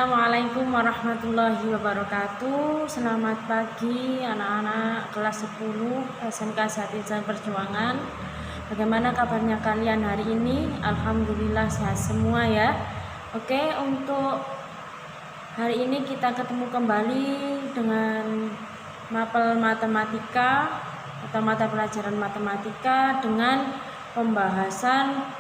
Assalamualaikum warahmatullahi wabarakatuh. Selamat pagi anak-anak kelas 10 SMK Satya Perjuangan. Bagaimana kabarnya kalian hari ini? Alhamdulillah sehat semua ya. Oke, untuk hari ini kita ketemu kembali dengan mapel matematika atau mata pelajaran matematika dengan pembahasan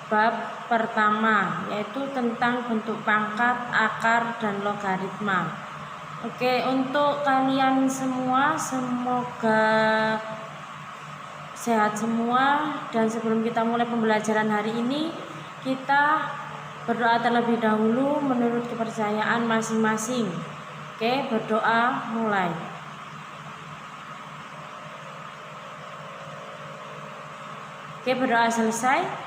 bab pertama, yaitu tentang bentuk pangkat, akar, dan logaritma. Oke, untuk kalian semua semoga sehat semua. Dan sebelum kita mulai pembelajaran hari ini, kita berdoa terlebih dahulu menurut kepercayaan masing-masing. Oke, berdoa mulai. Oke, berdoa selesai.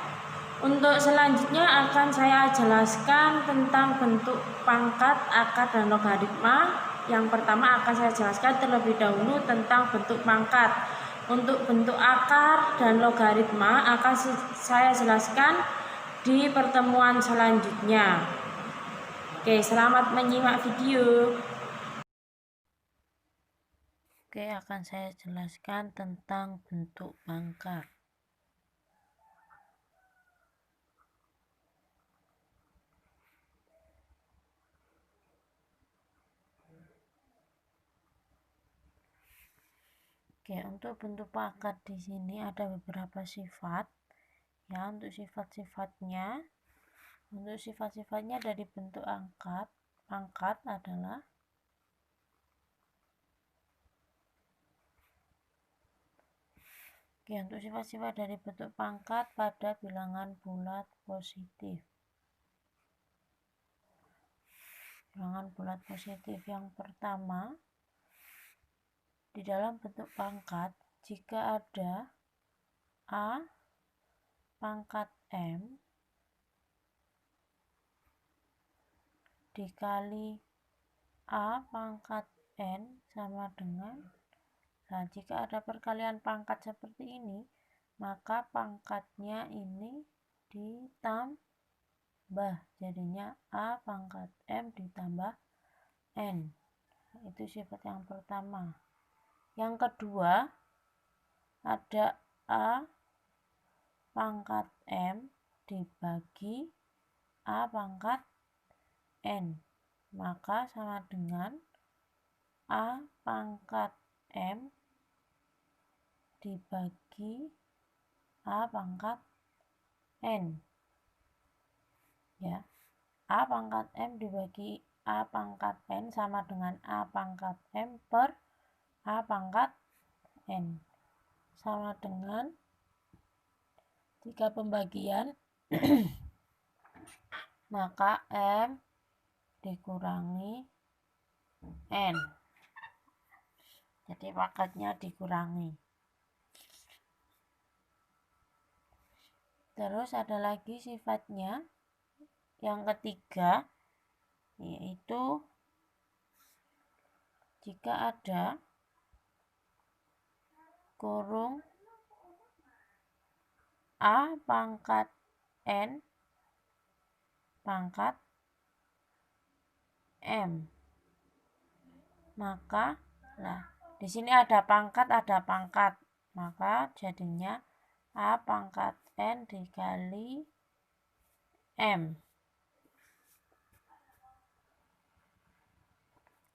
Untuk selanjutnya akan saya jelaskan tentang bentuk pangkat, akar, dan logaritma. Yang pertama akan saya jelaskan terlebih dahulu tentang bentuk pangkat. Untuk bentuk akar dan logaritma akan saya jelaskan di pertemuan selanjutnya. Oke, selamat menyimak video. Oke, akan saya jelaskan tentang bentuk pangkat. Oke, untuk bentuk pangkat di sini ada beberapa sifat. Ya, untuk sifat-sifatnya dari bentuk pangkat adalah untuk sifat-sifat dari bentuk pangkat pada bilangan bulat positif. Bilangan bulat positif yang pertama, di dalam bentuk pangkat, jika ada A pangkat M dikali A pangkat N sama dengan, nah jika ada perkalian pangkat seperti ini, maka pangkatnya ini ditambah, jadinya A pangkat M ditambah N. Itu sifat yang pertama. Yang kedua, ada A pangkat M dibagi A pangkat N, maka sama dengan A pangkat M dibagi A pangkat N. Ya, A pangkat M dibagi A pangkat N sama dengan A pangkat M per A pangkat N, sama dengan jika pembagian maka M dikurangi N, jadi pangkatnya dikurangi. Terus ada lagi sifatnya yang ketiga, yaitu jika ada kurung A pangkat N pangkat M, maka di sini ada pangkat, maka jadinya A pangkat N dikali M.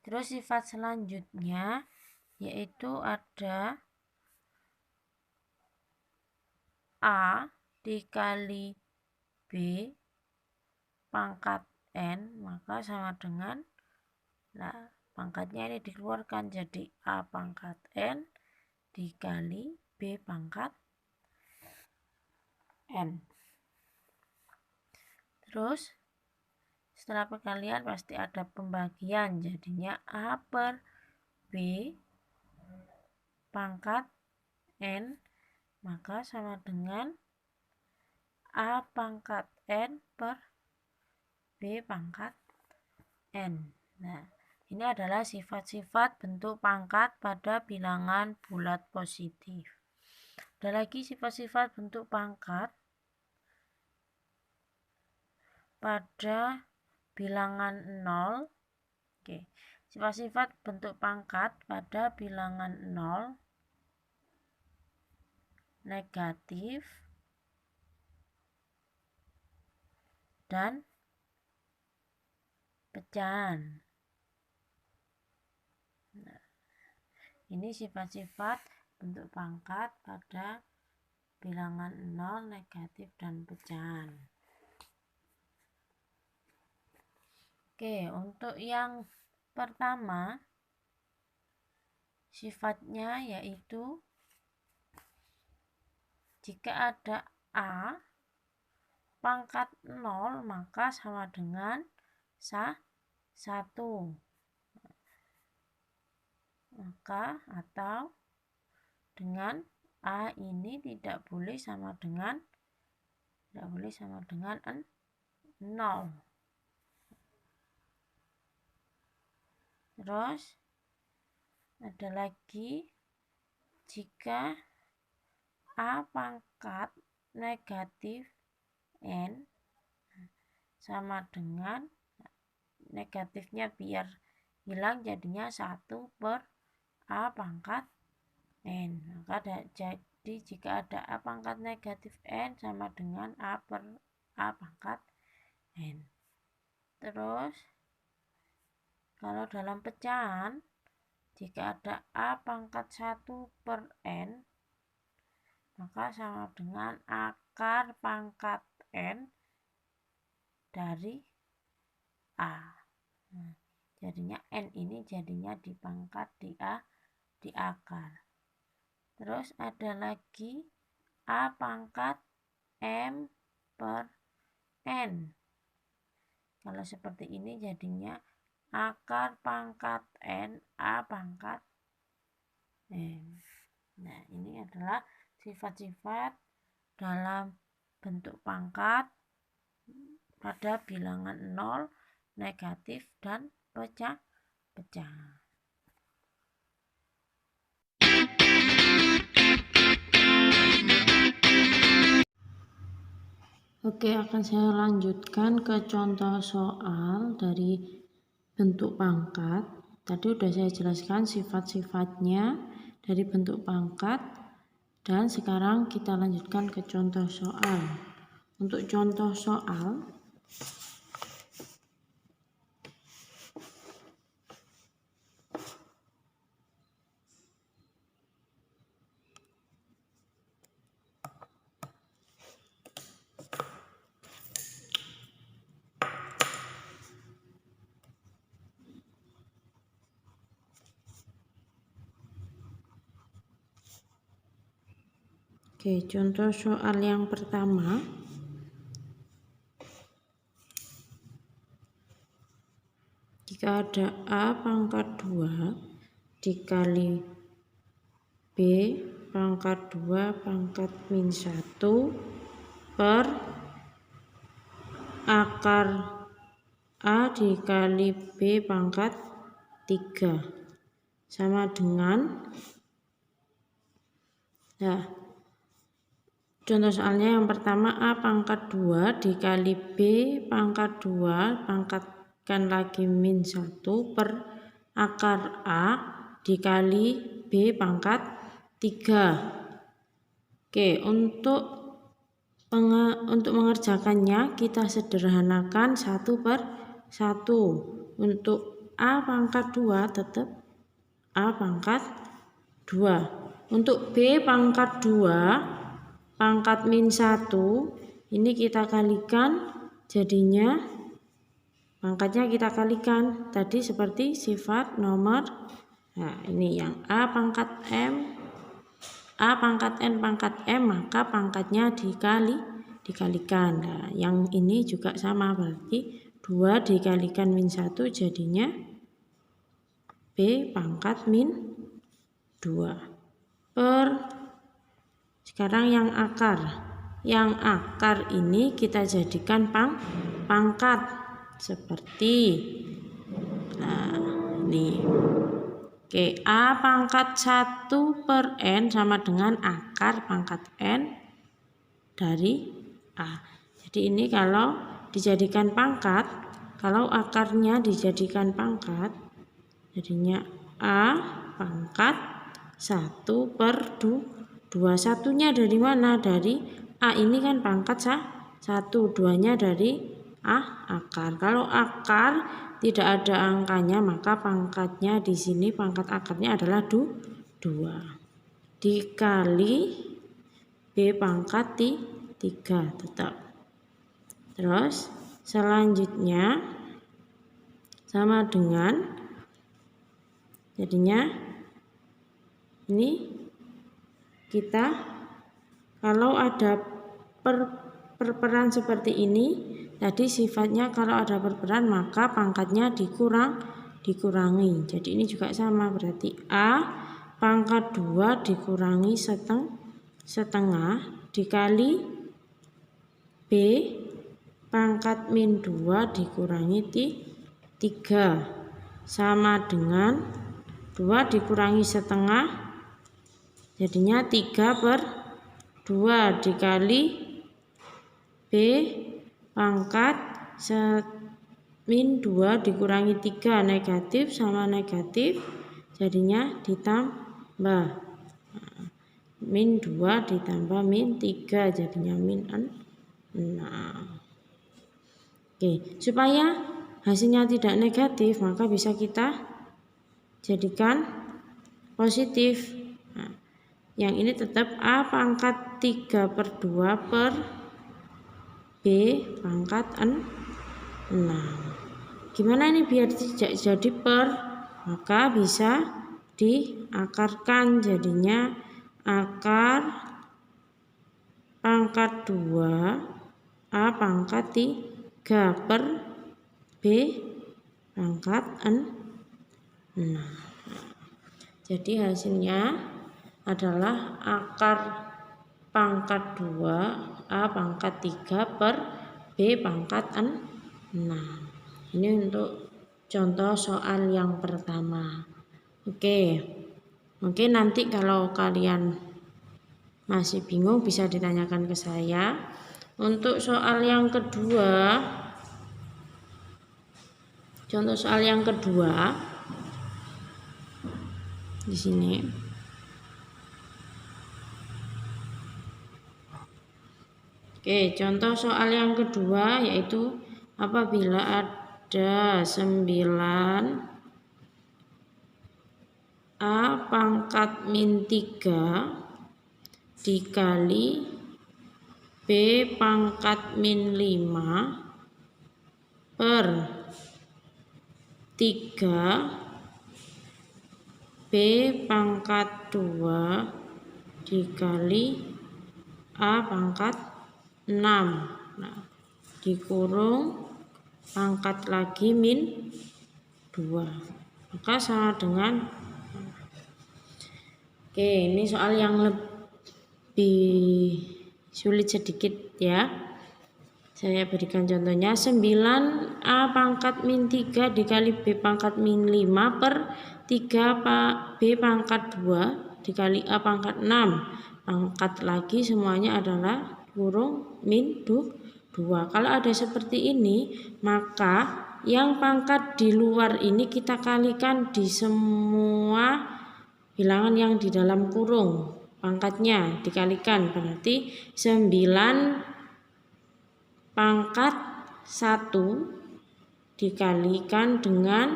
Terus sifat selanjutnya yaitu ada A dikali B pangkat N, maka sama dengan, pangkatnya ini dikeluarkan jadi A pangkat N dikali B pangkat N. Terus setelah perkalian pasti ada pembagian, jadinya A per B pangkat N, maka sama dengan A pangkat N per B pangkat N. Nah, ini adalah sifat-sifat bentuk pangkat pada bilangan bulat positif. Ada lagi sifat-sifat bentuk pangkat pada bilangan 0. Oke. Sifat-sifat bentuk pangkat pada bilangan 0, negatif, dan pecahan. Nah, ini sifat-sifat bentuk pangkat pada bilangan 0, negatif, dan pecahan. Oke, untuk yang pertama, sifatnya yaitu jika ada A pangkat 0 maka sama dengan 1. Maka atau dengan A ini tidak boleh sama dengan 0. Terus ada lagi jika A pangkat negatif N sama dengan, negatifnya biar hilang jadinya 1 per A pangkat N. Maka jadi jika ada A pangkat negatif N sama dengan A per A pangkat N. Terus kalau dalam pecahan, jika ada A pangkat 1 per N, maka sama dengan akar pangkat N dari A. Nah, jadinya N ini jadinya dipangkat di A, di akar. Terus ada lagi A pangkat M per N. Kalau seperti ini jadinya akar pangkat N A pangkat M. Nah, ini adalah sifat-sifat dalam bentuk pangkat pada bilangan 0, negatif, dan pecah. Oke, akan saya lanjutkan ke contoh soal dari bentuk pangkat. Tadi sudah saya jelaskan sifat-sifatnya dari bentuk pangkat, dan sekarang kita lanjutkan ke contoh soal. Untuk contoh soal, oke, contoh soal yang pertama. Jika ada A pangkat 2 dikali B pangkat 2 pangkat min 1 per akar A dikali B pangkat 3 sama dengan, nah, contoh soalnya yang pertama A pangkat 2 dikali B pangkat 2 pangkatkan lagi min 1 per akar A dikali B pangkat 3. Oke, untuk mengerjakannya kita sederhanakan 1 per 1. Untuk A pangkat 2 tetap A pangkat 2. Untuk B pangkat 2 pangkat min 1 ini kita kalikan, jadinya pangkatnya kita kalikan tadi seperti sifat nomor. Nah, ini yang A pangkat M, A pangkat N pangkat M, maka pangkatnya dikalikan. Nah, yang ini juga sama, berarti 2 dikalikan min 1 jadinya B pangkat min 2 per, sekarang yang akar. Yang akar ini kita jadikan pangkat seperti, nah ini. Oke, A pangkat 1 per N sama dengan akar pangkat N dari A. Jadi ini kalau dijadikan pangkat, kalau akarnya dijadikan pangkat, jadinya A pangkat 1/2. Satunya dari mana? Dari A ini kan pangkat 1, 2-nya dari akar. Kalau akar tidak ada angkanya, maka pangkatnya di sini, pangkat akarnya adalah 2 dikali B pangkat 3 tetap. Terus selanjutnya sama dengan, jadinya ini kita kalau ada perperan seperti ini tadi sifatnya, kalau ada perperan maka pangkatnya dikurangi. Jadi ini juga sama, berarti A pangkat 2 dikurangi setengah dikali B pangkat min 2 dikurangi 3 sama dengan 2 dikurangi setengah, jadinya 3/2 dikali B pangkat min 2 dikurangi 3, negatif sama negatif, jadinya ditambah. Min 2 ditambah min 3 jadinya min 6. Oke, supaya hasilnya tidak negatif maka bisa kita jadikan positif. Nah, yang ini tetap A pangkat 3/2 per B pangkat 6. Gimana ini biar tidak jadi per? Maka bisa diakarkan, jadinya akar pangkat 2 A pangkat 3 per B pangkat 6. Jadi hasilnya adalah akar pangkat 2 A pangkat 3 per B pangkat 6. Ini untuk contoh soal yang pertama. Oke, mungkin nanti kalau kalian masih bingung bisa ditanyakan ke saya. Untuk soal yang kedua, contoh soal yang kedua di sini. Oke, contoh soal yang kedua yaitu apabila ada 9 A pangkat min 3 dikali B pangkat min 5 per 3 B pangkat 2 dikali A pangkat 6. Nah, dikurung pangkat lagi min 2. Maka sama dengan, oke, ini soal yang lebih sulit sedikit ya. Saya berikan contohnya 9 A pangkat min 3 dikali B pangkat min 5 per 3 B pangkat 2 dikali A pangkat 6. Pangkat lagi semuanya adalah kurung min 2. Kalau ada seperti ini, maka yang pangkat di luar ini kita kalikan di semua bilangan yang di dalam kurung. Pangkatnya dikalikan, berarti 9 pangkat 1 dikalikan dengan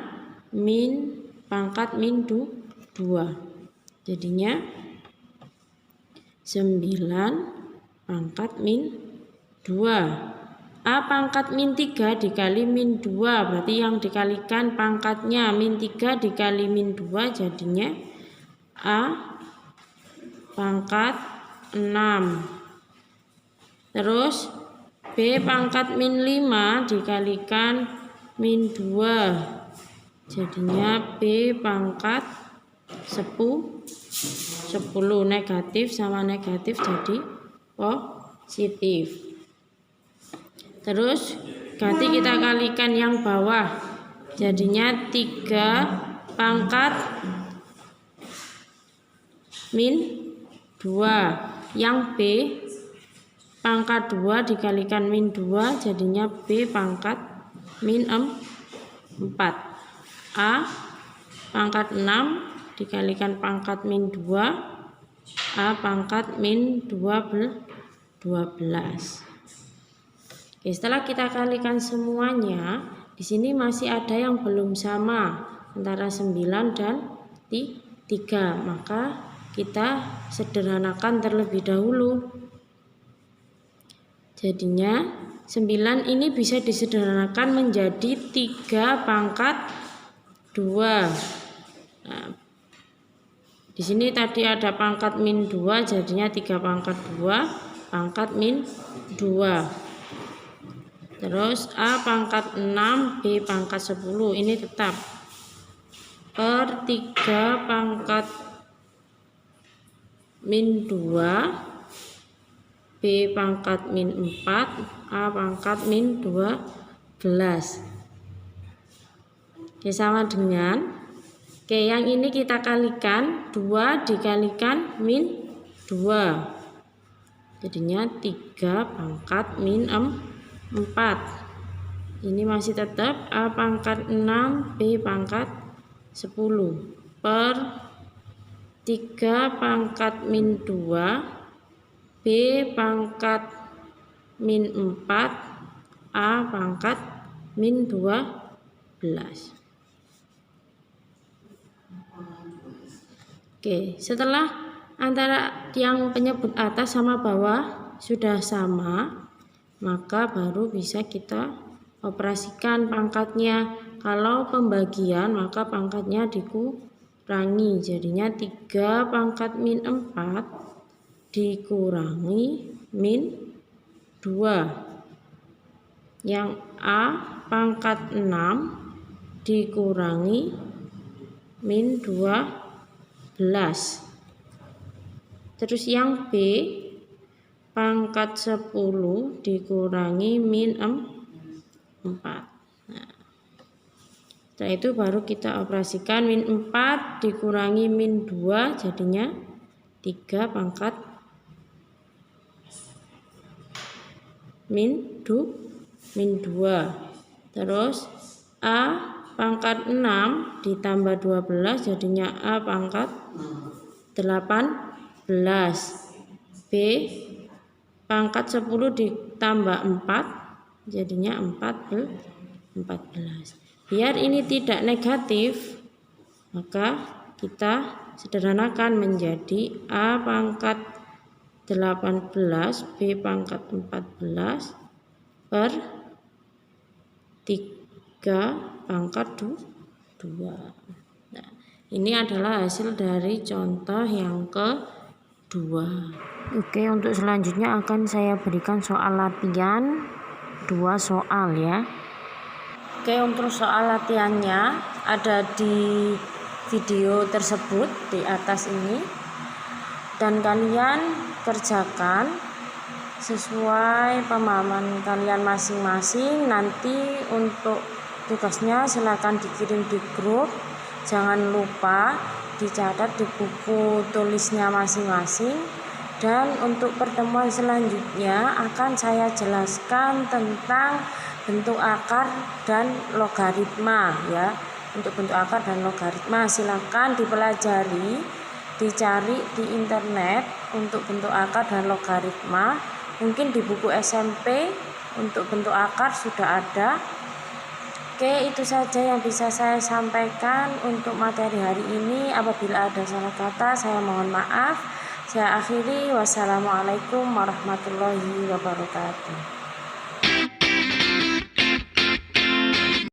min pangkat min 2. Jadinya 9 pangkat min 2. A pangkat min 3 dikali min 2, berarti yang dikalikan pangkatnya min 3 dikali min 2, jadinya A pangkat 6. Terus B pangkat min 5 dikalikan min 2, jadinya B pangkat 10. Negatif sama negatif jadi positif. Terus ganti kita kalikan yang bawah, jadinya 3 pangkat min 2. Yang B pangkat 2 dikalikan min 2 jadinya B pangkat min 4. A pangkat 6 dikalikan pangkat min 2, A pangkat min 12. Oke, setelah kita kalikan semuanya, di sini masih ada yang belum sama antara 9 dan 3, maka kita sederhanakan terlebih dahulu. Jadinya 9 ini bisa disederhanakan menjadi 3 pangkat 2. Nah, di sini tadi ada pangkat min 2, jadinya 3 pangkat 2 pangkat min 2. Terus A pangkat 6, B pangkat 10, ini tetap per 3 pangkat min 2, B pangkat min 4, A pangkat min 12. Oke, sama dengan yang ini kita kalikan, 2 dikalikan min 2, jadinya 3 pangkat min 4. Ini masih tetap A pangkat 6, B pangkat 10 per 3 pangkat min 2, B pangkat min 4, A pangkat min 12. Oke, setelah antara yang penyebut atas sama bawah sudah sama, maka baru bisa kita operasikan pangkatnya. Kalau pembagian maka pangkatnya dikurangi, jadinya 3 pangkat min 4 dikurangi min 2. Yang A pangkat 6 dikurangi min 12. Terus yang B pangkat 10 dikurangi min 4. Nah, setelah itu baru kita operasikan min 4 dikurangi min 2, jadinya 3 pangkat min 2. Terus A pangkat 6 ditambah 12, jadinya A pangkat 18. B pangkat 10 ditambah 4, jadinya 14. Biar ini tidak negatif, maka kita sederhanakan menjadi A pangkat 18, B pangkat 14 per 3 pangkat 2. Nah, ini adalah hasil dari contoh yang kedua. Oke, untuk selanjutnya akan saya berikan soal latihan 2 soal ya. Oke, untuk soal latihannya ada di video tersebut di atas ini, dan kalian kerjakan sesuai pemahaman kalian masing-masing. Nanti untuk tugasnya silakan dikirim di grup, jangan lupa dicatat di buku tulisnya masing-masing. Dan untuk pertemuan selanjutnya akan saya jelaskan tentang bentuk akar dan logaritma ya. Untuk bentuk akar dan logaritma silakan dipelajari, dicari di internet untuk bentuk akar dan logaritma. Mungkin di buku SMP untuk bentuk akar sudah ada. Oke, itu saja yang bisa saya sampaikan untuk materi hari ini. Apabila ada salah kata, saya mohon maaf. Saya akhiri. Wassalamualaikum warahmatullahi wabarakatuh.